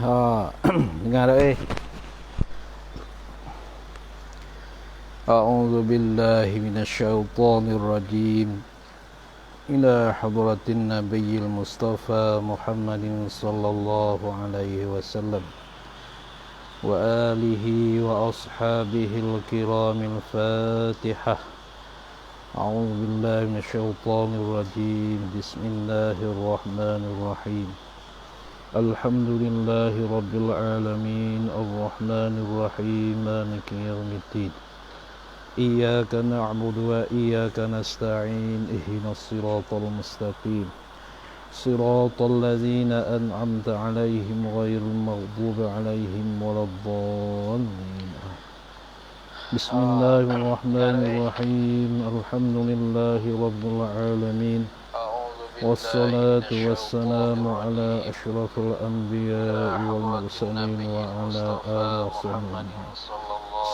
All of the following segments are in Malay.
Dengar tak A'udzu billahi minasyaitonir rajim. Ila hadratin nabiyil mustafa Muhammadin sallallahu alaihi wasallam wa alihi wa ashabihil kiramil Fatihah. A'udzu billahi minasyaitonir rajim. Bismillahirrahmanirrahim. Alhamdulillahi rabbil alamin. Ar-Rahmanir Rahim. Maliki yaumiddin. Iyyaka na'budu wa iyyaka nasta'in. Ihdinas siratal mustaqim. Siratal ladzina an'amta 'alaihim ghairil maghdubi 'alaihim waladdallin. Bismillahirrahmanirrahim. Alhamdulillahi rabbil alamin. Wassalatu wassalamu ala asyrafil anbiya'i wal mursalin wa ala alihi wasahbihi.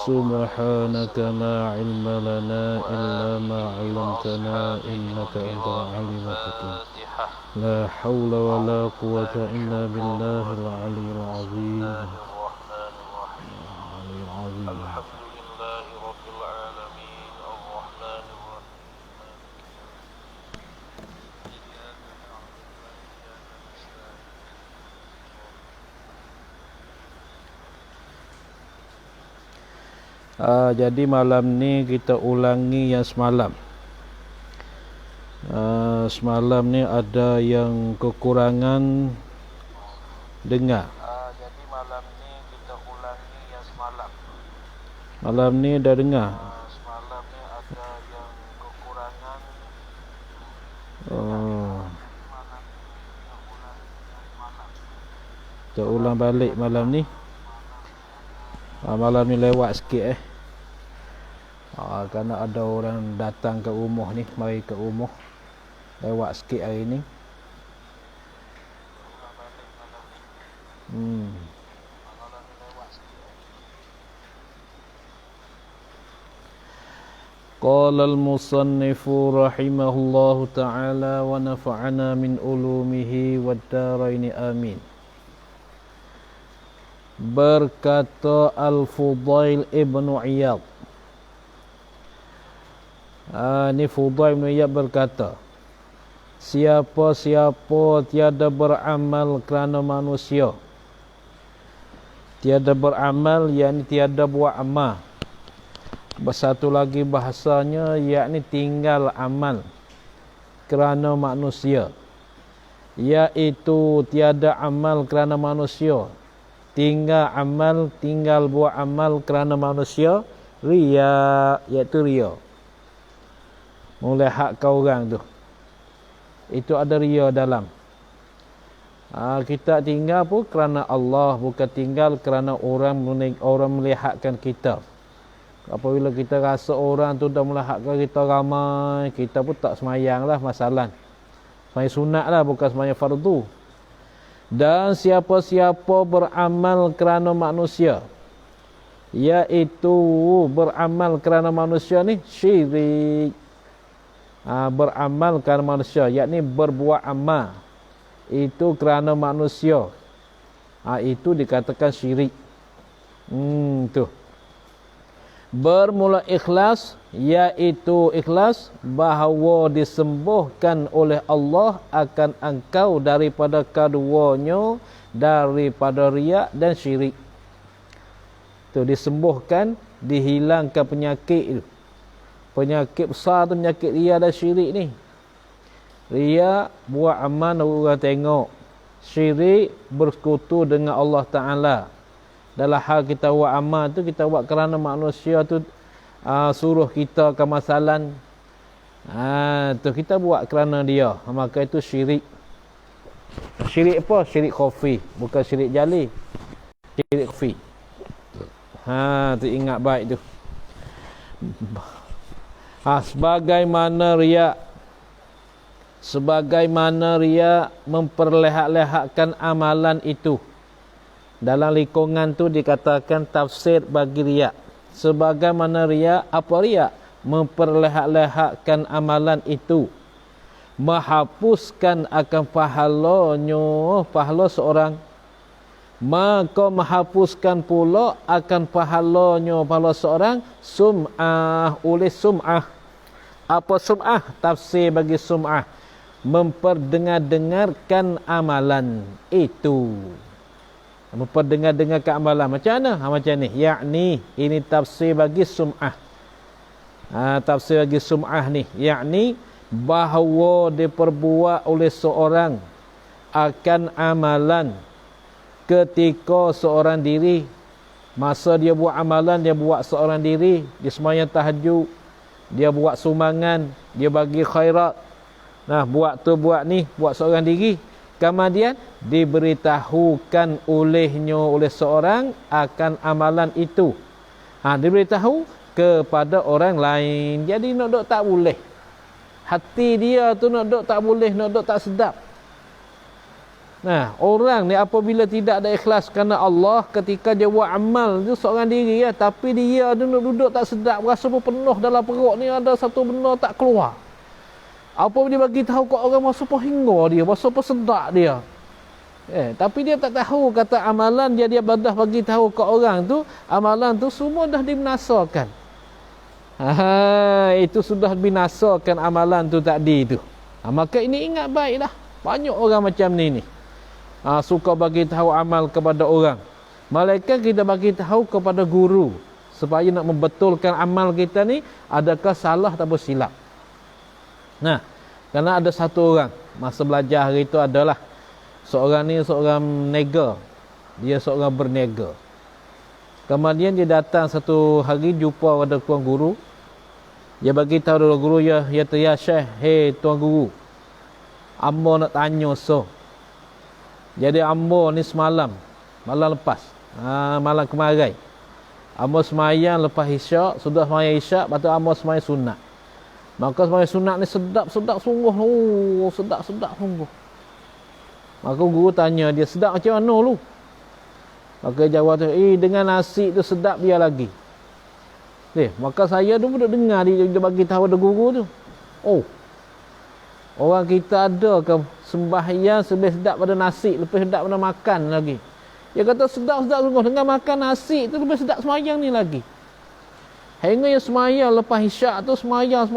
Subhanaka la ilma lana illa ma 'allamtana innaka antal alimul hakim. La haula wa la quwwata illa billahil aliyyil azim. Jadi malam ni kita ulangi yang semalam. Semalam ni ada yang kekurangan dengar. Jadi malam ni kita ulangi yang semalam. Malam ni dah dengar. Semalam ni ada yang kekurangan. Kita ulang balik malam ni. Malam ni lewat sikit kerana ada orang datang ke rumah ni, mari ke rumah. Lewat sikit hari ni. Qala al-musannifu rahimahullahu ta'ala wa nafa'ana min ulumihi wad daraini amin. Berkata Al-Fudail ibn Iyad. Ni Fudail ibn Iyad berkata, siapa-siapa tiada beramal kerana manusia, tiada beramal yakni tiada buat amal. Bersatu lagi bahasanya yakni tinggal amal kerana manusia, iaitu tiada amal kerana manusia, tinggal buat amal kerana manusia, riya, iaitu riya. Melihat kau orang tu, itu ada riya dalam. Kita tinggal pun kerana Allah, bukan tinggal kerana orang melihatkan kita. Apabila kita rasa orang tu dah melihatkan kita ramai, kita pun tak semayang lah, masalah. Semayang sunat lah, bukan semayang fardu. Dan siapa-siapa beramal kerana manusia, iaitu beramal kerana manusia ni syirik. Beramal kerana manusia, yakni berbuat amal itu kerana manusia, itu dikatakan syirik. Tu. Bermula ikhlas, iaitu ikhlas bahawa disembuhkan oleh Allah akan engkau daripada keduanya, daripada riak dan syirik. Tu disembuhkan, dihilangkan penyakit itu. Penyakit besar tu penyakit riak dan syirik ni. Riak buat amal orang tengok, syirik bersekutu dengan Allah Ta'ala. Dalam hal kita buat amal tu, kita buat kerana manusia tu suruh kita ke masalan, tu kita buat kerana dia, maka itu syirik. Syirik apa? Syirik khafi, bukan syirik jali. Syirik khafi. Tu ingat baik tu. Sebagaimana riak memperlihat-lihatkan amalan itu. Dalam lingkungan tu dikatakan tafsir bagi riak. Sebagaimana riak, apa riak? Memperlihat-lihatkan amalan itu. menghapuskan akan pahala seorang. maka menghapuskan pula akan pahala seorang sum'ah, oleh sum'ah. Apa sum'ah? Tafsir bagi sum'ah, memperdengar-dengarkan amalan itu. Memperdengar-dengarkan amalan macam mana? Macam ni, yakni ini tafsir bagi sum'ah. Tafsir bagi sum'ah ni, yakni bahawa diperbuat oleh seorang akan amalan ketika seorang diri, masa dia buat amalan, dia buat seorang diri, dia sembahyang tahajud, dia buat sumbangan, dia bagi khairat. Nah, buat tu buat ni, buat seorang diri. Kemudian diberitahukan oleh seorang akan amalan itu. Diberitahu kepada orang lain. Jadi nak dok tak boleh. Hati dia tu nak dok tak boleh, nak dok tak sedap. Nah, orang ni apabila tidak ada ikhlas kerana Allah ketika dia buat amal tu seorang diri ya, tapi dia tu duduk tak sedap, rasa penuh dalam perut ni ada satu benda tak keluar. Apa dia bagi tahu kat orang masa hingga dia, masa sedap dia. Tapi dia tak tahu kata amalan dia dah bagi tahu kat orang tu, amalan tu semua dah dibinasakan. Itu sudah binasakan amalan tu tadi tu. Maka ini ingat baiklah. Banyak orang macam ni. Suka bagi tahu amal kepada orang. Malaikat kita bagi tahu kepada guru supaya nak membetulkan amal kita ni adakah salah atau silap. Nah, kerana ada satu orang masa belajar hari itu adalah seorang nega. Dia seorang berniaga. Kemudian dia datang satu hari jumpa pada tuan guru. Dia bagi tahu kepada guru, ya Syekh, hey tuan guru, ambo nak tanya so. Jadi ambo ni semalam, malam lepas, malam kemarin, ambo semayang lepas isyak, sudah semayang isyak, lepas tu ambo semayang sunat. Maka semayang sunat ni sedap sungguh. Sedap sungguh. Maka guru tanya dia, sedap macam mana lu? Maka dia jawab tu, dengan nasi tu sedap dia lagi. Maka saya tu pun dengar dia bagi tahu ada guru tu. Orang kita ada ke sembahyang lebih sedap pada nasi, lebih sedap pada makan lagi. Dia kata sedap sungguh, dengan makan nasi tu lebih sedap semayang ni lagi. Hingga yang semayang lepas isyak tu semayang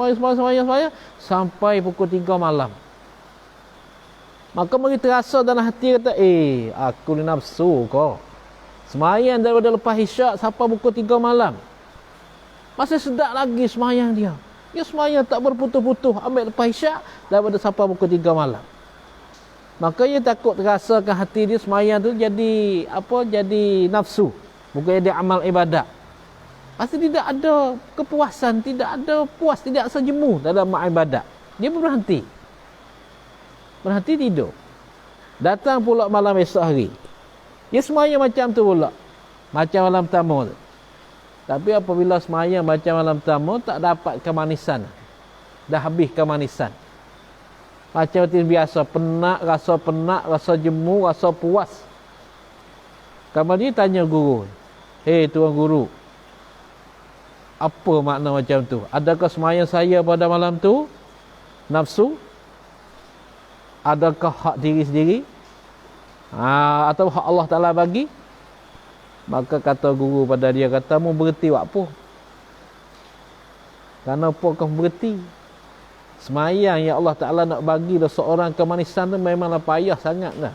sampai pukul 3 malam. Maka mari terasa dalam hati kata, aku ni nafsu kau. Semayang daripada lepas isyak sampai pukul 3 malam. Masih sedap lagi semayang dia. Dia semayang tak berputus-putus, ambil lepas isyak daripada sampai pukul 3 malam. Maka dia takut terasakan hati dia semayang tu jadi jadi nafsu, bukan jadi amal ibadat. Pasti tidak ada kepuasan, tidak ada puas, tidak sejemu dalam amal ibadat. Dia berhenti tidur. Datang pula malam esok hari, dia semayang macam tu pula, macam malam pertama tu. Tapi apabila semayang macam malam pertama, tak dapat kemanisan. Dah habis kemanisan. Macam biasa, penat, rasa jemu, rasa puas. Kemudian tanya guru, tuan guru, apa makna macam tu? Adakah semayang saya pada malam tu nafsu? Adakah hak diri sendiri? Atau hak Allah Ta'ala bagi? Maka kata guru pada dia, kata mu berhenti buat apa? Kenapa kau berhenti? Semayang yang Allah Ta'ala nak bagi seorang kemanisan tu memanglah payah sangat lah.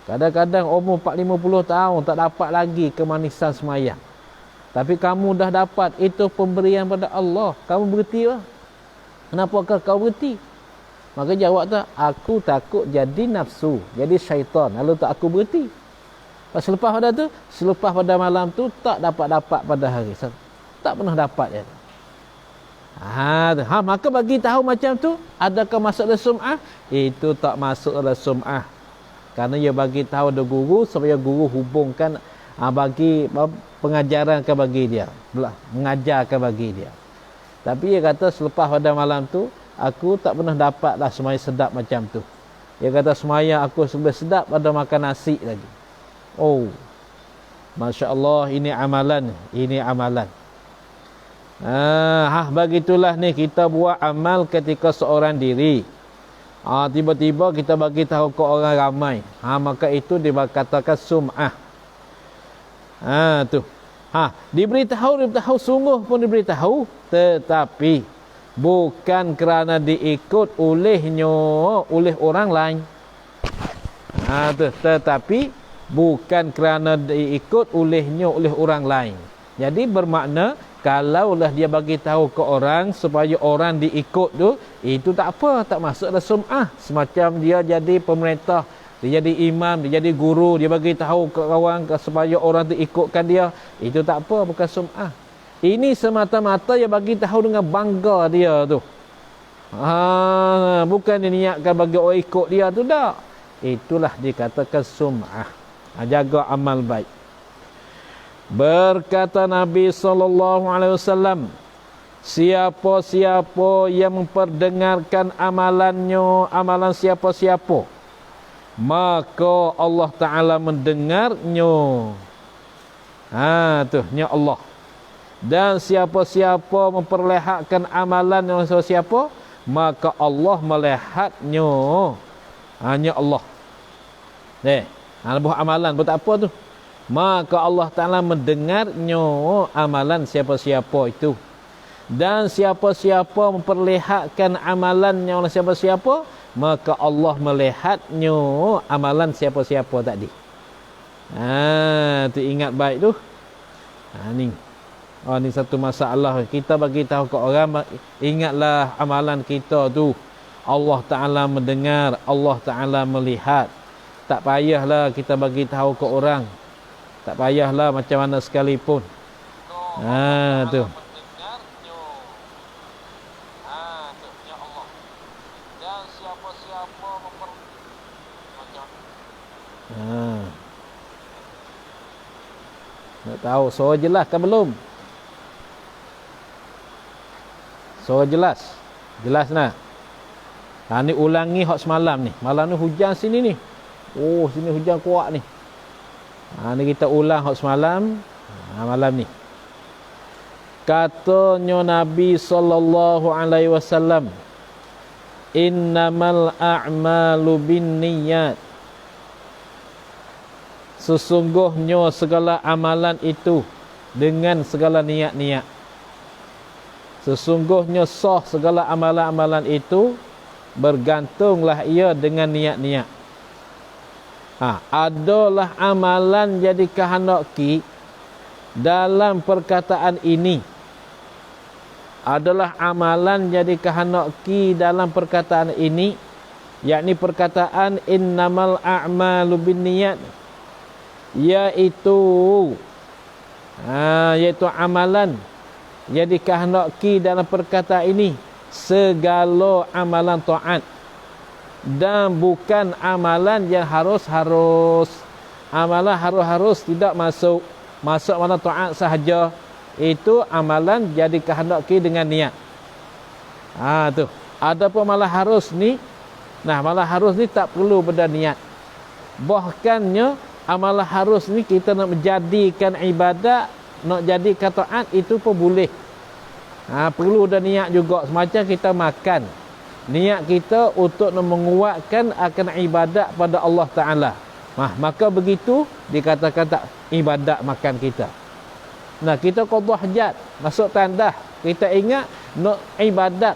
Kadang-kadang umur 40-50 tahun tak dapat lagi kemanisan semayang. Tapi kamu dah dapat, itu pemberian pada Allah. Kamu berhenti lah. Kenapakah kau berhenti? Maka jawab tu, aku takut jadi nafsu, jadi syaitan. Lalu tak aku berhenti. Selepas pada malam tu tak dapat pada hari. Tak pernah dapat ya. Maka bagi tahu macam tu, adakah masuk dalam sum'ah? Itu tak masuk dalam sum'ah. Kerana dia bagi tahu ada guru supaya guru hubungkan bagi pengajaran ke bagi dia, mengajarkan bagi dia. Tapi dia kata selepas pada malam tu aku tak pernah dapatlah semayang sedap macam tu. Dia kata semayang aku lebih sedap pada makan nasi lagi. Masya Allah, ini amalan. Begitulah ni kita buat amal ketika seorang diri. Tiba-tiba kita bagi tahu ke orang ramai. Maka itu dikatakan sum'ah. Tu. Diberitahu sungguh pun diberitahu, tetapi bukan kerana diikut oleh orang lain. Tetapi bukan kerana diikut oleh orang lain. Jadi bermakna kalaulah dia bagi tahu ke orang supaya orang diikut tu, itu tak apa, tak masuk dalam sum'ah. Semacam dia jadi pemerintah, dia jadi imam, dia jadi guru, dia bagi tahu ke orang supaya orang tu ikutkan dia, itu tak apa, bukan sum'ah. Ini semata-mata dia bagi tahu dengan bangga dia tu. Bukan dia niatkan bagi orang ikut dia tu, tak. Itulah dikatakan sum'ah. Jaga amal baik. Berkata Nabi SAW, siapa-siapa yang memperdengarkan amalan siapa-siapa, maka Allah Ta'ala mendengarnya. Nya Allah. Dan siapa-siapa memperlihatkan amalan siapa-siapa, maka Allah melihatnya. Nya Allah. Buat amalan buat apa tu? Maka Allah Ta'ala mendengarnya amalan siapa-siapa itu. Dan siapa-siapa memperlihatkan amalannya oleh siapa-siapa, maka Allah melihatnya amalan siapa-siapa tadi. Tu ingat baik tu. Ni. Ni satu masalah. Kita bagi tahu ke orang, ingatlah amalan kita tu. Allah Ta'ala mendengar, Allah Ta'ala melihat. Tak payahlah kita bagi tahu ke orang. Tak payahlah macam mana sekalipun. Tu. Nak tahu suara jelas kan belum? Suara jelas? Jelas nak? Ni ulangi hak semalam ni. Malam ni hujan sini ni. Sini hujan kuat ni. Ni kita ulang hak semalam. Malam ni. Katanya Nabi SAW, innamal a'malu binniyat. Sesungguhnya segala amalan itu dengan segala niat-niat. Sesungguhnya sah segala amalan-amalan itu bergantunglah ia dengan niat-niat. Adalah amalan jadi kehendaki dalam perkataan ini. Adalah amalan jadi kehendaki dalam perkataan ini, yakni perkataan innamal a'malu binniyat, yaitu amalan jadi kehendaki dalam perkataan ini segala amalan taat, dan bukan amalan yang harus. Amalan harus tidak masuk mana taat sahaja. Itu amalan jadi kehendaki dengan niat. Tu. Adapun malah harus ni, malah harus ni tak perlu pada niat. Bahkannya amalan harus ni kita nak menjadikan ibadat, nak jadikan taat, itu pun boleh. Perlu ada niat juga. Semacam kita makan, niat kita untuk menguatkan akan ibadat pada Allah Ta'ala. Maka begitu dikatakan tak ibadat makan kita. Kita qada hajat, masuk tandah, kita ingat nak ibadat.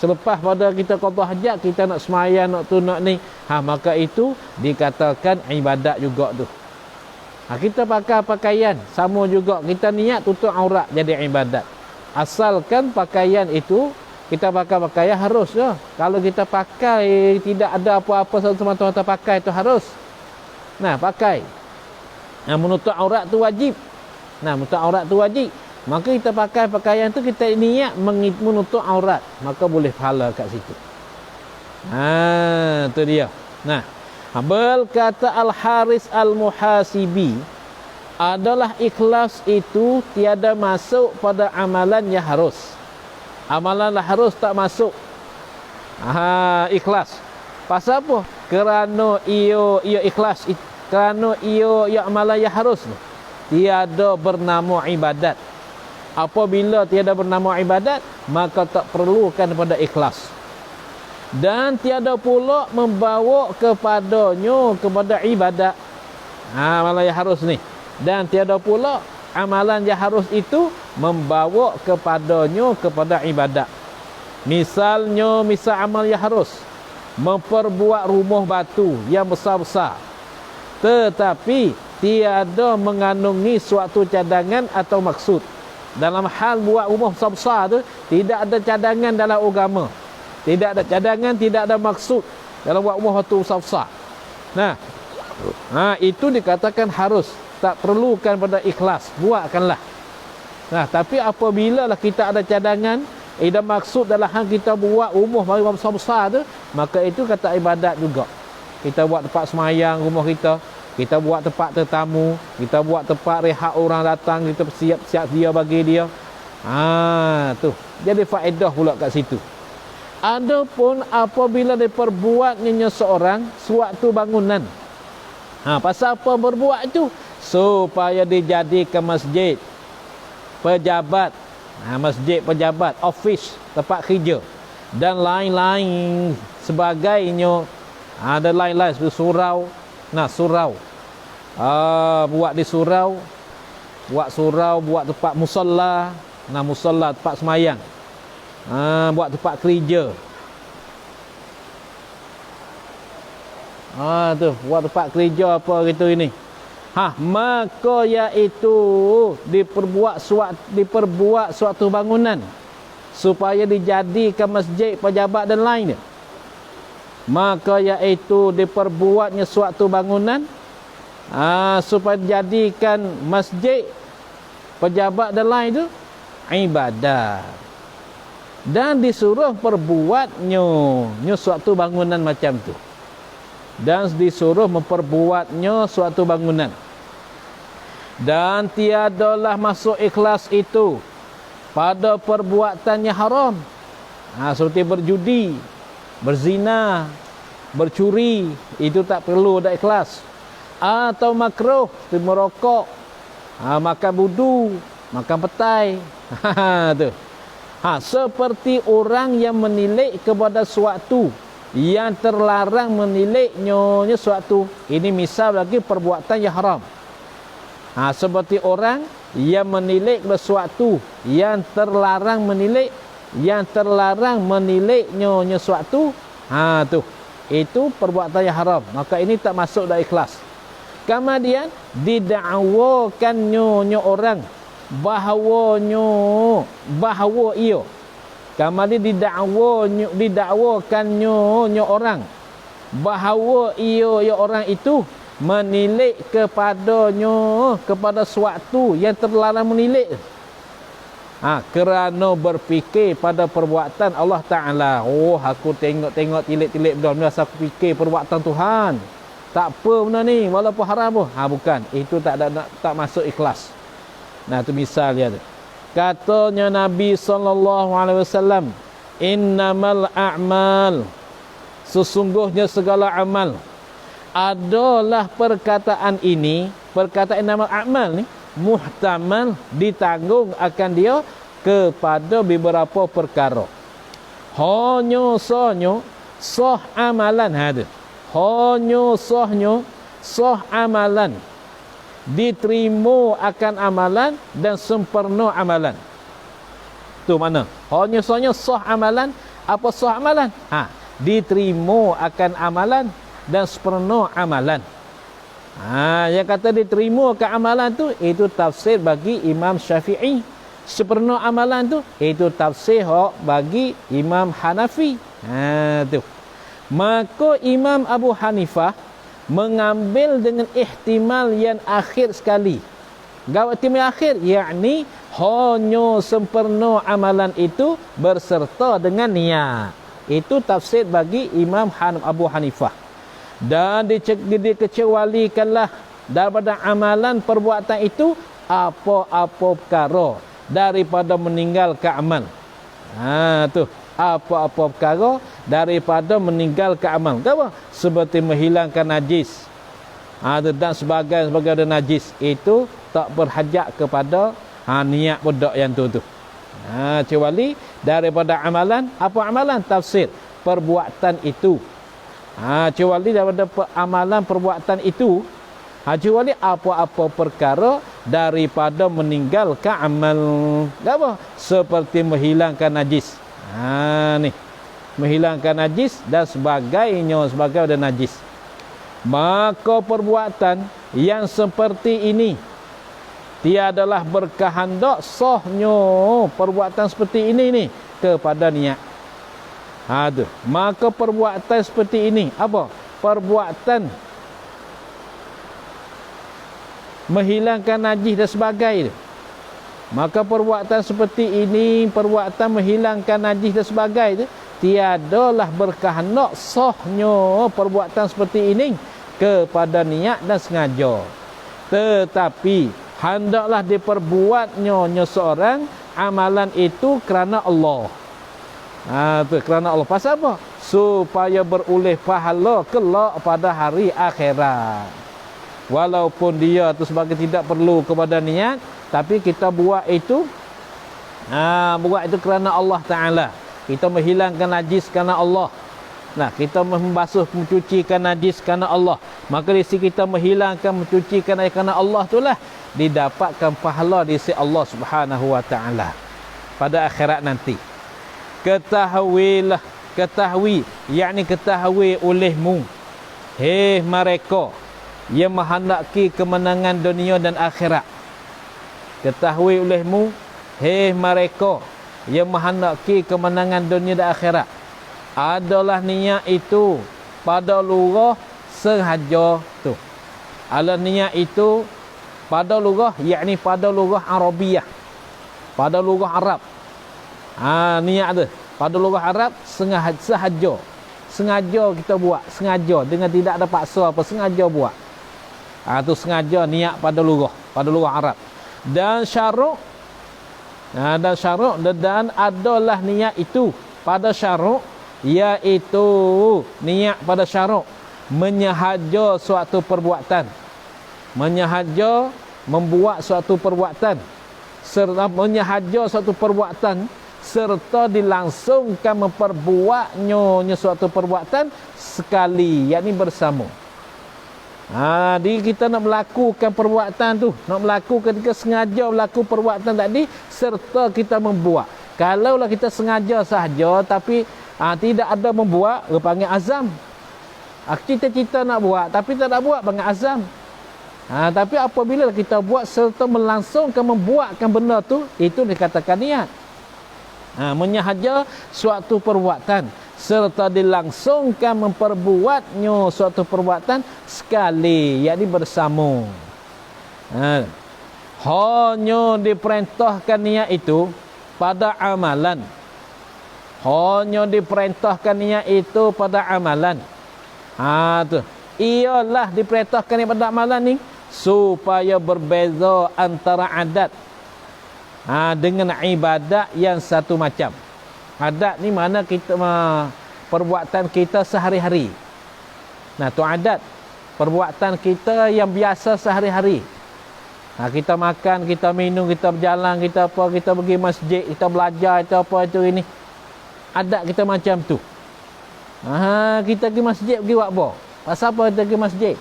Selepas pada kita qada hajat, kita nak sembahyang, nak tu, nak ni, maka itu dikatakan ibadat juga tu. Kita pakai pakaian, sama juga, kita niat tutup aurat jadi ibadat. Asalkan pakaian itu kita pakai pakaian harus je. Kalau kita pakai tidak ada apa-apa, semata-mata pakai itu harus. Pakai. Menutup aurat tu wajib. Menutup aurat tu wajib. Maka kita pakai pakaian tu, kita niat menutup aurat, maka boleh pahala kat situ. Tu dia. Berkata Al-Haris Al-Muhasibi, adalah ikhlas itu tiada masuk pada amalan yang harus. Amalan harus tak masuk. Ikhlas. Pasal apa? Kerana ia ikhlas, kerana ia amalan yang harus, tiada bernama ibadat. Apabila tiada bernama ibadat, maka tak perlukan pada ikhlas. Dan tiada pula membawa kepadanya kepada ibadat. Amalan yang harus ni. Dan tiada pula amalan yang harus itu membawa kepadanya kepada ibadat. Misalnya, misal amal yang harus memperbuat rumah batu yang besar-besar, tetapi tiada mengandungi suatu cadangan atau maksud. Dalam hal buat rumah besar-besar tu, tidak ada cadangan dalam agama. Tidak ada cadangan, tidak ada maksud dalam buat rumah batu besar-besar. Nah, itu dikatakan harus. Tak perlukan pada ikhlas, buatkanlah. Nah, tapi apabila lah kita ada cadangan, dan maksud dalam hal kita buat rumah besar-besar tu, maka itu kata ibadat juga. Kita buat tempat semayang rumah kita buat tempat tetamu, kita buat tempat rehat orang datang, kita siap-siap dia bagi dia. Tu. Jadi faedah pula kat situ. Adapun apabila diperbuatnya seorang suatu bangunan. Pasal apa berbuat itu? Supaya dijadikan masjid, pejabat, masjid pejabat, office, tempat kerja dan lain-lain sebagainya. Ada lain-lain seperti surau. Surau. Buat di surau, buat tempat musalla, musalla tempat semayang. Buat tempat kerja. Tu, buat tempat kerja apa gitu ini. Maka iaitu diperbuat suatu bangunan supaya dijadikan masjid, pejabat dan lainnya. Maka iaitu diperbuatnya suatu bangunan supaya dijadikan masjid, pejabat dan lain itu ibadah. Dan disuruh perbuatnya suatu bangunan macam tu. Dan disuruh memperbuatnya suatu bangunan. Dan tiadalah masuk ikhlas itu pada perbuatan yang haram. Seperti berjudi, berzina, bercuri, itu tak perlu ada ikhlas. Atau makruh, seperti merokok, makan budu, makan petai. Tu. Seperti orang yang menilik kepada suatu yang terlarang meniliknya suatu. Ini misal lagi perbuatan yang haram. Seperti orang yang menilik sesuatu yang terlarang menilik, yang terlarang meniliknya suatu. Tu. Itu perbuatan yang haram. Maka ini tak masuk dalam ikhlas. Kemudian didakwakannya orang bahawa ia. Kemudian didakwakannya orang bahawa ia orang itu menilik kepada suatu yang terlarang menilik. Kerana berfikir pada perbuatan Allah Ta'ala. Aku tengok tilik-tilik benda ni, aku fikir perbuatan Tuhan. Tak apa benda ni, walaupun haram pun. Bukan, itu tak masuk ikhlas. Itu misal dia tu. Katanya Nabi SAW, innamal a'mal, sesungguhnya segala amal. Adalah perkataan ini, perkataan innamal a'mal ni, muhtamal, ditanggung akan dia kepada beberapa perkara. Hanya sah amalan ada. Hanya sah amalan, diterima akan amalan dan sempurna amalan. Tu mana? Hanya sah amalan. Apa sah amalan? Diterima akan amalan dan sempurna amalan. Yang kata diterima akan amalan tu, itu tafsir bagi Imam Syafi'i. Sempurna amalan tu, itu tafsir bagi Imam Hanafi. Tu. Maka Imam Abu Hanifah mengambil dengan ihtimal yang akhir sekali. Gawat ihtimal akhir, yakni hanya sempurna amalan itu berserta dengan niat. Itu tafsir bagi Imam Abu Hanifah. Dan dikecualikanlah daripada amalan perbuatan itu apa-apa perkara daripada meninggalkan amal. Tu. Apa-apa perkara daripada meninggalkan amal. Apa? Seperti menghilangkan najis. Dan sebagai najis. Itu tak berhajat kepada niat budak yang tu. Kecuali daripada amalan. Apa amalan? Tafsir. perbuatan itu. Kecuali daripada amalan perbuatan itu, kecuali apa-apa perkara daripada meninggalkan amal. Apa? Seperti menghilangkan najis. Ni. Menghilangkan najis dan sebagainya, sebagai ada najis. Maka perbuatan yang seperti ini tiadalah berkehendak sahnya perbuatan seperti ini ni kepada niat. Maka perbuatan seperti ini apa? Perbuatan menghilangkan najis dan sebagainya. Maka perbuatan seperti ini, perbuatan menghilangkan najis dan sebagainya, tiadalah berkehendak sahnya perbuatan seperti ini kepada niat dan sengaja. Tetapi hendaklah diperbuatnya seorang amalan itu kerana Allah. Kerana Allah. Pasal apa? Supaya beroleh pahala kelak pada hari akhirat. Walaupun dia tu sebagai tidak perlu kepada niat, tapi kita buat itu kerana Allah Ta'ala. Kita menghilangkan najis kerana Allah. Kita membasuh, mencucikan najis kerana Allah. Maka di sini kita menghilangkan, mencucikan najis kerana Allah itulah didapatkan pahala di sisi Allah Subhanahu wa Ta'ala pada akhirat nanti. Ketahuilah, ketahui, yakni ketahui olehmu, hei mereka yang menghendaki kemenangan dunia dan akhirat. Ketahui olehmu, hei mereka yang menghendaki kemenangan dunia dan akhirat, adalah niat itu pada lurah sengaja tu. Adalah niat itu pada lurah, yakni pada lurah Arabiah, pada lurah Arab. Niat tu pada lurah Arab sengaja. Sengaja kita buat, sengaja dengan tidak ada paksa apa, sengaja buat. Tu sengaja niat pada lurah Arab. Dan syaruk, dan adalah niat itu pada syaruk, iaitu niat pada syaruk menyahaja suatu perbuatan, menyahaja membuat suatu perbuatan, serta menyahaja suatu perbuatan serta dilangsungkan memperbuatnya suatu perbuatan sekali, yakni bersama. Jadi kita nak melakukan perbuatan tu, nak melakukan, ketika sengaja melakukan perbuatan tadi serta kita membuat. Kalaulah kita sengaja sahaja tapi tidak ada membuat, panggil azam. Cita-cita nak buat tapi tak nak buat, panggil azam. Tapi apabila kita buat serta melangsungkan membuatkan benda tu, itu dikatakan niat. Menyahaja suatu perbuatan serta dilangsungkan memperbuatnya suatu perbuatan sekali, yakni bersama. Hanya diperintahkan niat itu pada amalan. Hanya diperintahkan niat itu pada amalan. Ialah diperintahkan niat pada amalan ni supaya berbeza antara adat dengan ibadat yang satu macam. Adat ni mana kita perbuatan kita sehari-hari. Tu adat, perbuatan kita yang biasa sehari-hari. Kita makan, kita minum, kita berjalan, kita apa, kita pergi masjid, kita belajar, kita apa itu ini. Adat kita macam tu. Kita pergi masjid, pergi buat apa? Pasal apa kita pergi masjid?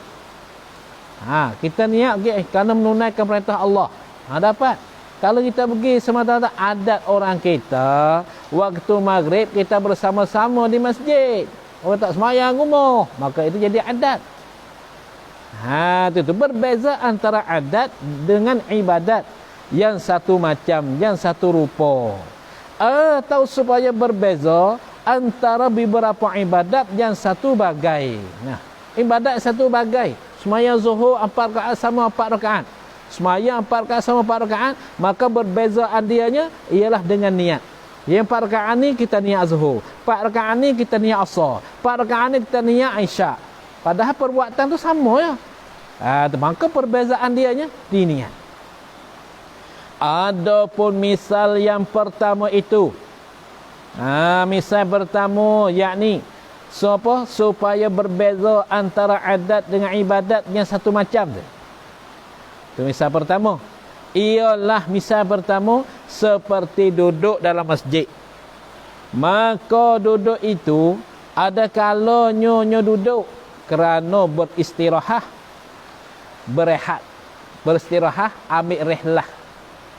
Kita niat pergi kerana menunaikan perintah Allah. Dapat. Kalau kita pergi semata-mata adat orang kita, waktu maghrib kita bersama-sama di masjid, orang tak semayang rumah, maka itu jadi adat. Itu berbeza antara adat dengan ibadat yang satu macam, yang satu rupa. Atau supaya berbeza antara beberapa ibadat yang satu bagai. Ibadat satu bagai. Semayang zuhur 4 rakaat sama 4 rakaat. Semayang 4 rakaat sama 4 rakaat, maka berbezaan dianya ialah dengan niat. Yang 4 rakaat ni kita niat zuhur, 4 rakaat ni kita niat asar, 4 rakaat ni kita niat isyak. Padahal perbuatan tu sama ya. Maka perbezaan dianya di niat. Adapun misal yang pertama itu, misal pertama yakni supaya berbeza antara adat dengan ibadat yang satu macam. Itu misal pertama. Ialah misal pertama seperti duduk dalam masjid. Maka duduk itu Ada kalanya nyo duduk kerana beristirahat, berehat, beristirahat, ambil rehlah.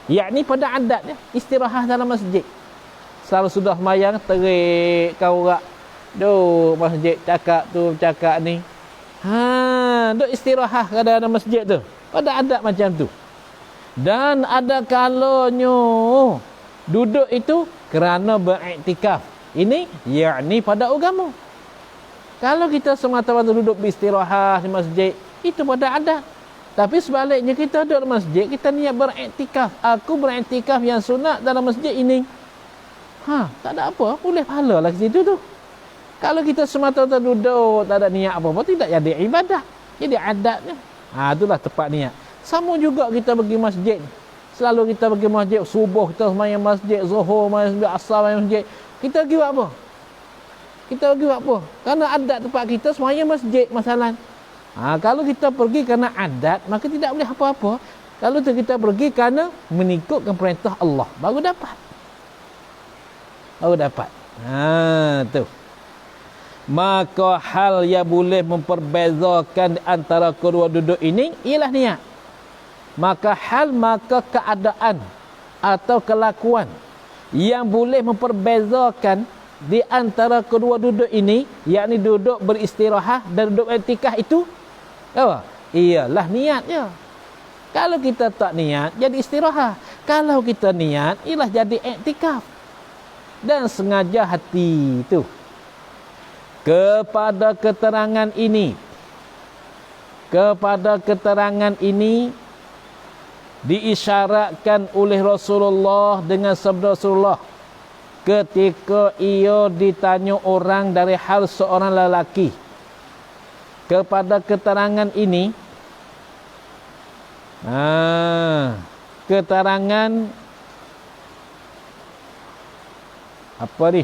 Yakni pada adatnya istirahat dalam masjid. Selalu sudah mayang terik kau orang. Duh, masjid cakap tu, cakap ni. Duk istirahat dalam masjid tu. Pada adat macam tu. Dan ada kalanya duduk itu kerana beriktikaf. Ini yakni pada agama. Kalau kita semata-mata duduk beristirahat di masjid, itu pada adat. Tapi sebaliknya kita duduk di masjid, kita niat beriktikaf. Aku beriktikaf yang sunat dalam masjid ini. Tak ada apa, boleh pahala lah ke situ tu. Kalau kita semata-mata duduk, tak ada niat apa-apa, tidak jadi ibadah. Jadi adatnya. Itulah tepat niat. Sama juga kita pergi masjid. Selalu kita pergi masjid, subuh kita sembahyang masjid, zuhur masjid, asar masjid. Kita pergi buat apa? Kita pergi buat apa? Karena adat tempat kita sembahyang masjid masalah. Kalau kita pergi kerana adat, maka tidak boleh apa-apa. Kalau kita pergi kerana mengikutkan perintah Allah, baru dapat. Baru dapat. Tu. Maka hal yang boleh memperbezakan antara kedua duduk ini ialah niat. Maka hal, maka keadaan atau kelakuan yang boleh memperbezakan di antara kedua duduk ini, yakni duduk beristirahat dan duduk iktikaf itu apa? Ialah niatnya. Kalau kita tak niat, jadi istirahat. Kalau kita niat, ialah jadi iktikaf. Dan sengaja hati itu. Kepada keterangan ini diisyaratkan oleh Rasulullah dengan sabda Rasulullah ketika ia ditanya orang dari hal seorang lelaki. Kepada keterangan ini, keterangan apa ni?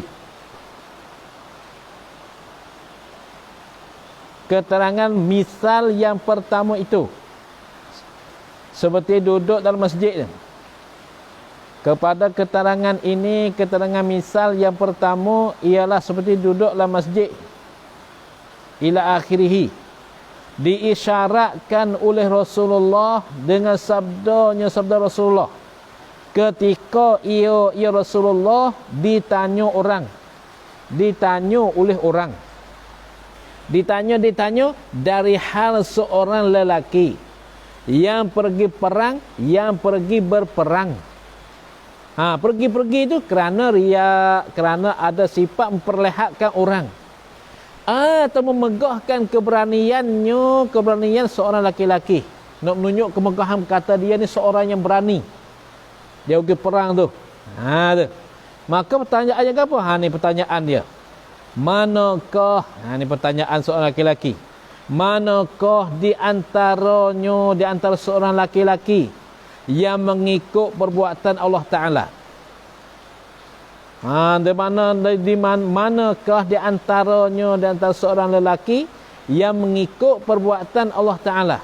Keterangan misal yang pertama itu, seperti duduk dalam masjid. Kepada keterangan ini, keterangan misal yang pertama ialah seperti duduk dalam masjid. Ila akhirih. Diisyaratkan oleh Rasulullah dengan sabda Rasulullah. Ketika ia Rasulullah ditanya oleh orang. Ditanya dari hal seorang lelaki yang pergi perang, yang pergi berperang. Pergi-pergi itu kerana riak, kerana ada sifat memperlihatkan orang. Atau memegahkan keberanian seorang laki-laki. Nak menunjuk kemegahan, kata dia ni seorang yang berani. Dia pergi perang tu. Tu. Maka pertanyaannya apa? Ni pertanyaan dia. Manakah, ni pertanyaan seorang laki-laki. Manakah di antara seorang laki-laki yang mengikut perbuatan Allah Ta'ala? Manakah di antara seorang lelaki yang mengikut perbuatan Allah Ta'ala?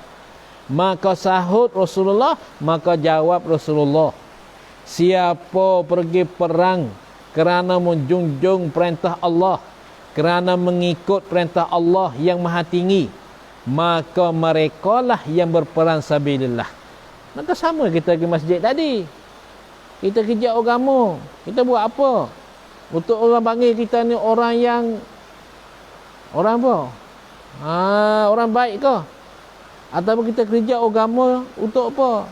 Maka sahut Rasulullah, maka jawab Rasulullah, siapa pergi perang kerana menjunjung perintah Allah, kerana mengikut perintah Allah yang maha tinggi, maka merekalah yang berperang sabilillah. Maka sama kita pergi masjid tadi. Kita kerja agama. Kita buat apa? Untuk orang panggil kita ni orang apa? Orang baik ke? Ataupun kita kerja agama untuk apa?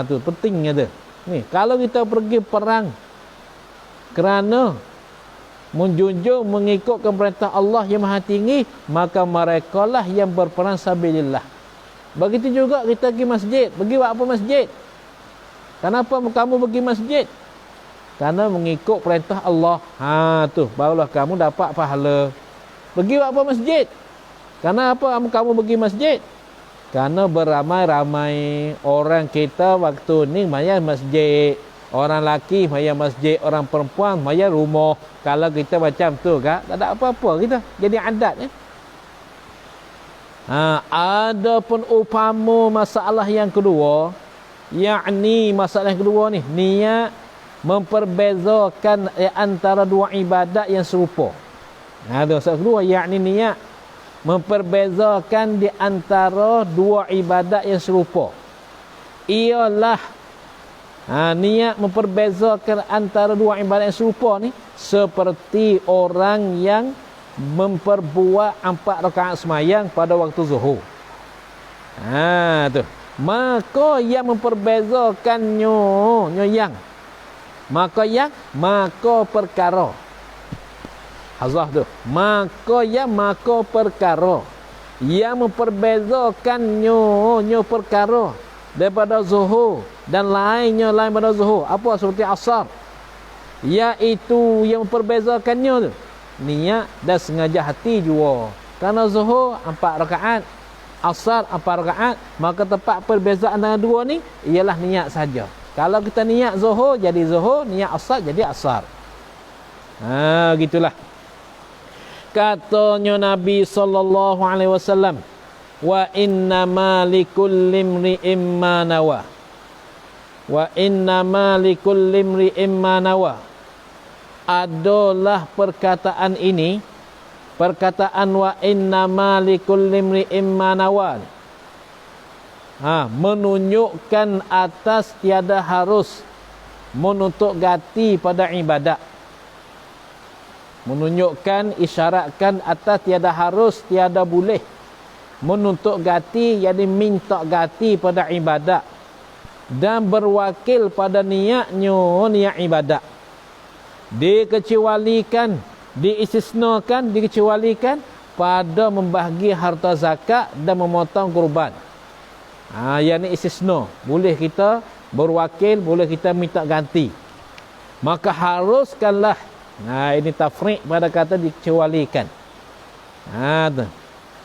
Tu pentingnya tu. Ni, kalau kita pergi perang kerana menjunjung mengikutkan perintah Allah yang maha tinggi, maka merekalah yang berperang sabilillah. Begitu juga kita pergi masjid. Pergi buat apa masjid? Kenapa kamu pergi masjid? Karena mengikut perintah Allah. Tu barulah kamu dapat pahala. Pergi buat apa masjid? Kenapa kamu pergi masjid? Karena beramai-ramai orang kita waktu ni maya masjid. Orang laki maya masjid, orang perempuan maya rumah. Kalau kita macam tu tak ada apa-apa kita. Jadi adat ya. Ada pun upama masalah yang kedua, yakni masalah yang kedua ni, niat memperbezakan antara dua ibadat yang serupa. Tu maksud kedua, yakni niat memperbezakan di antara dua ibadat yang serupa. Ialah niat memperbezakan antara dua ibadat yang serupa ni seperti orang yang memperbuat 4 rakaat sembahyang pada waktu zuhur. Tu. Maka yang memperbezakannya yang maka perkara. Hazah tu. Maka perkara yang memperbezakannya perkara daripada zuhur dan lain pada zuhur. Apa? Seperti asar. Iaitu yang memperbezakannya tu niat dan sengaja hati jua. Kerana zuhur 4 rakaat, asar 4 rakaat, maka tempat perbezaan antara dua ni ialah niat saja. Kalau kita niat zuhur jadi zuhur, niat asar jadi asar. Gitulah. Katanya Nabi sallallahu alaihi wasallam, wa innama likulli imri'in ma nawa. Wa innama likulli imri'in ma nawa. Adalah perkataan ini, perkataan wa innama likulli imri'in ma nawa, menunjukkan atas tiada harus menuntut ganti pada ibadat. Menunjukkan, isyaratkan atas tiada harus, tiada boleh menuntut ganti, yakni minta ganti pada ibadat, dan berwakil pada niatnya, niat ibadat. Dikecualikan, dikecualikan pada membahagi harta zakat dan memotong kurban. Yang ni istisna. Boleh kita berwakil, boleh kita minta ganti. Maka haruskanlah, ini tafriq pada kata dikecualikan.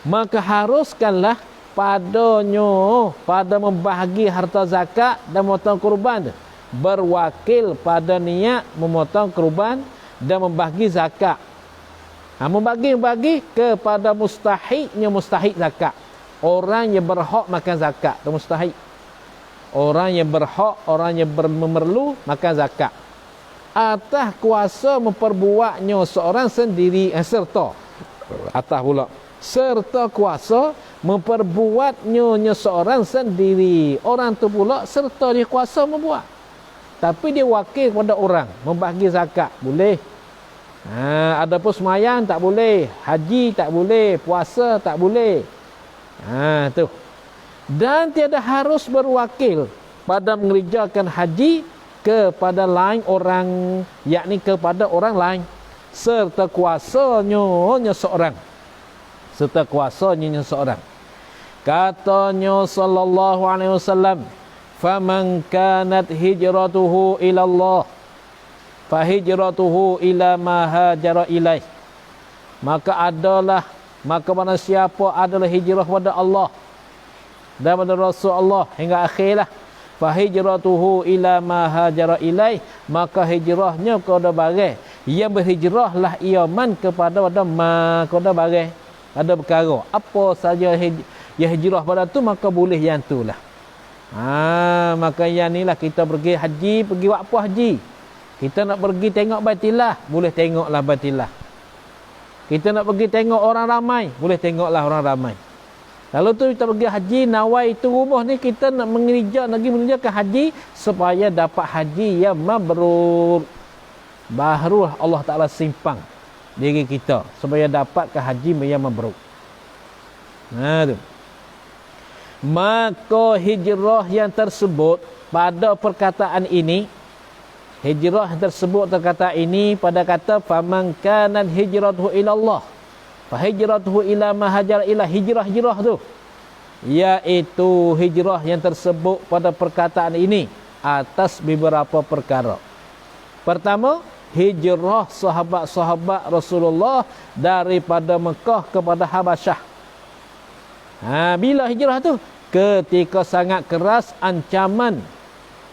Maka haruskanlah padanya, pada membahagi harta zakat dan memotong kurban, berwakil pada niat memotong kurban dan membahagi zakat. Membagi kepada mustahiknya mustahik zakat. Orang yang berhak makan zakat itu mustahik. Orang yang berhak, orang yang memerlu makan zakat. Atas kuasa memperbuatnya seorang sendiri, serta atas pula serta kuasa memperbuatnya seorang sendiri. Orang tu pula serta dia kuasa membuat, tapi dia wakil kepada orang membahagi zakat boleh. Adapun sembahyang tak boleh, haji tak boleh, puasa tak boleh. Tu. Dan tiada harus berwakil pada mengerjakan haji kepada lain orang, yakni kepada orang lain, serta kuasanya seorang. Serta kuasanya seorang. Katanya sallallahu alaihi wasallam, faman kanat hijratuhu ila Allah fa hijratuhu ila ma hajara ilaih. Maka mana siapa adalah hijrah kepada Allah dan kepada Rasulullah hingga akhirlah, fa hijratuhu ila ma hajara ilaih, maka hijrahnya kepada barang yang berhijrahlah ia man kepada barang, ada perkara apa saja yang hijrah pada tu, maka boleh yang itulah. Maka yang inilah kita pergi haji, pergi buat apa haji? Kita nak pergi tengok Baitillah, boleh tengoklah Baitillah. Kita nak pergi tengok orang ramai, boleh tengoklah orang ramai. Lalu tu kita pergi haji, nawai itu rumah ni kita nak mengerjakan haji supaya dapat haji yang mabrur. Baru Allah Ta'ala simpang diri kita supaya dapatkan haji yang mabrur. Tu. Maka hijrah yang tersebut pada perkataan ini, hijrah tersebut terkata ini pada kata faman kana hijratuhu ila Allah fa hijratuhu ila ma hajar ila, hijrah tu iaitu hijrah yang tersebut pada perkataan ini atas beberapa perkara. Pertama, hijrah sahabat-sahabat Rasulullah daripada Mekah kepada Habasyah. Bila hijrah tu? Ketika sangat keras ancaman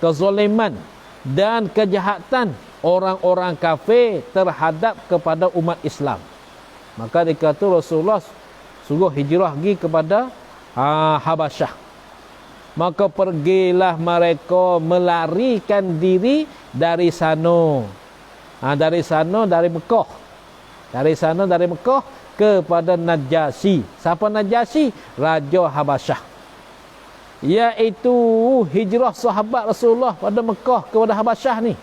kezaliman dan kejahatan orang-orang kafir terhadap kepada umat Islam. Maka dikata Rasulullah suruh hijrah pergi kepada Habasyah. Maka pergilah mereka melarikan diri dari sana. Dari Mekah. Dari sana, dari Mekah kepada Najasyi. Siapa Najasyi? Raja Habasyah. Iaitu hijrah sahabat Rasulullah pada Mekah kepada Habasyah ni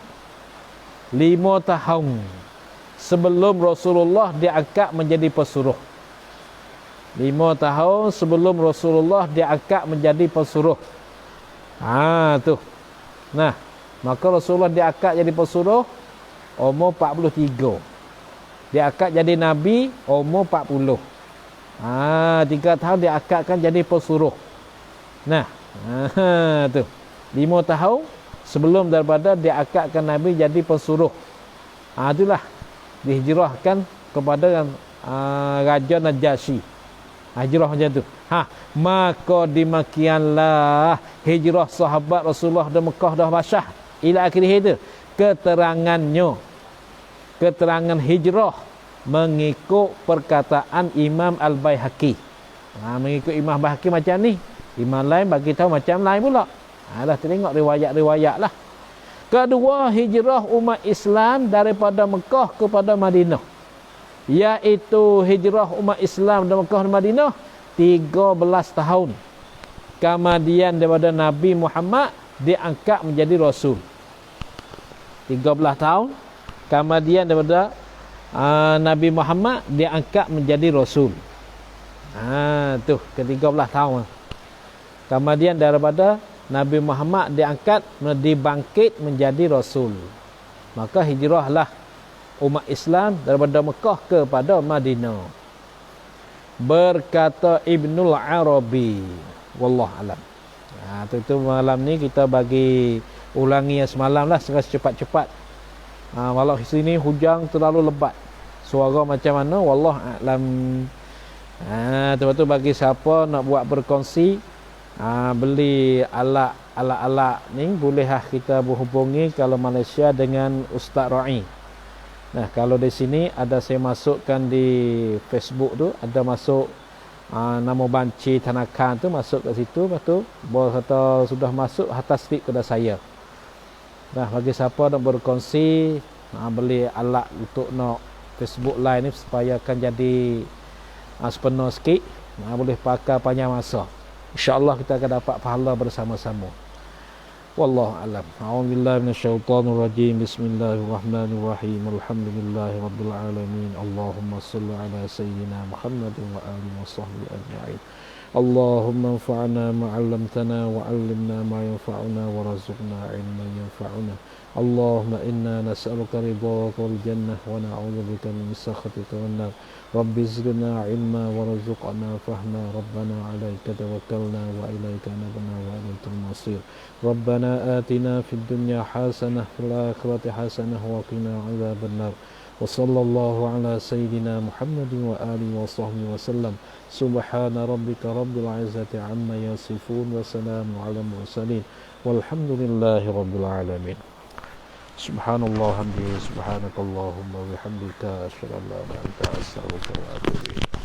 5 tahun sebelum Rasulullah diangkat menjadi pesuruh. 5 tahun sebelum Rasulullah diangkat menjadi pesuruh. Tu. Nah, maka Rasulullah diangkat jadi pesuruh umur 43. Diangkat jadi Nabi umur 40. 3 tahun diangkatkan jadi pesuruh. Nah, tu. 5 tahun sebelum daripada diangkatkan Nabi jadi pesuruh. Itulah dihijrahkan kepada Raja Najasyi. Hijrah macam tu. Maka demikianlah hijrah sahabat Rasulullah dari Mekah dan Habasyah ila akhirih itu. Keterangan hijrah mengikut perkataan Imam Al-Baihaqi. Mengikut Imam Al-Baihaqi macam ni. Imam lain bagi tahu macam lain pula. Dah tengok riwayat-riwayat lah. Kedua, hijrah umat Islam daripada Mekah kepada Madinah. Iaitu hijrah umat Islam dari Mekah dan Madinah 13 tahun. Kemudian daripada Nabi Muhammad diangkat menjadi Rasul. 13 tahun. Kemudian daripada Nabi Muhammad diangkat menjadi Rasul. Tu ke-13 tahun. Kemudian daripada Nabi Muhammad diangkat, dibangkit menjadi Rasul. Maka hijrahlah umat Islam daripada Mekah kepada Madinah. Berkata Ibnul Arabi, wallahu alam. Itu malam ni kita bagi ulangi yang semalam lah secara cepat-cepat. Walau di sini hujan terlalu lebat. Suara macam mana wallahu alam. Tu bagi siapa nak buat berkongsi, beli alat ni bolehlah kita berhubungi kalau Malaysia dengan Ustaz Ra'i. Nah, kalau di sini ada saya masukkan di Facebook tu, ada masuk nama banci Tanakan tu, masuk kat situ. Lepas tu kata sudah masuk, hantar slip kepada saya. Nah, bagi siapa nak berkongsi, beli alat untuk nak Facebook live ni supaya akan jadi sepenuh sikit, boleh pakai panjang masa. InsyaAllah kita akan dapat pahala bersama-sama. Wallahu alam. A'udzubillahi minasyaitonir rajim. Bismillahirrahmanirrahim. Alhamdulillahirabbil alamin. Allahumma shalli ala sayyidina Muhammadin wa alihi wa sahbihi ajma'in. Allahumma anfa'na ma 'allamtana wa 'allimna ma yanfa'una wa warzuqna 'ilman yanfa'una. Allahumma inna nas'aluka ridhaka wal jannah wa na'udzubika min sakhatika wan nar. Rabbi zidna 'ilma warzuqna fahma. Rabbana 'alaika tawakkalna wa ilaika anabna wa ilaikal masir. Rabbana atina fid dunya hasanah fil akhirati hasanah wa qina 'adzaban nar. Wa sallallahu ala sayyidina Muhammadin wa alihi wa sahbihi wa sallam. Subhana rabbika rabbil 'izzati 'amma yasifun wa salamun 'alal mursalin walhamdulillahi rabbil alamin. Subhanallah hamdihi subhanakallahumma wa bihamdika asyhadu an la ilaha illa anta astaghfiruka wa atubu ilaik.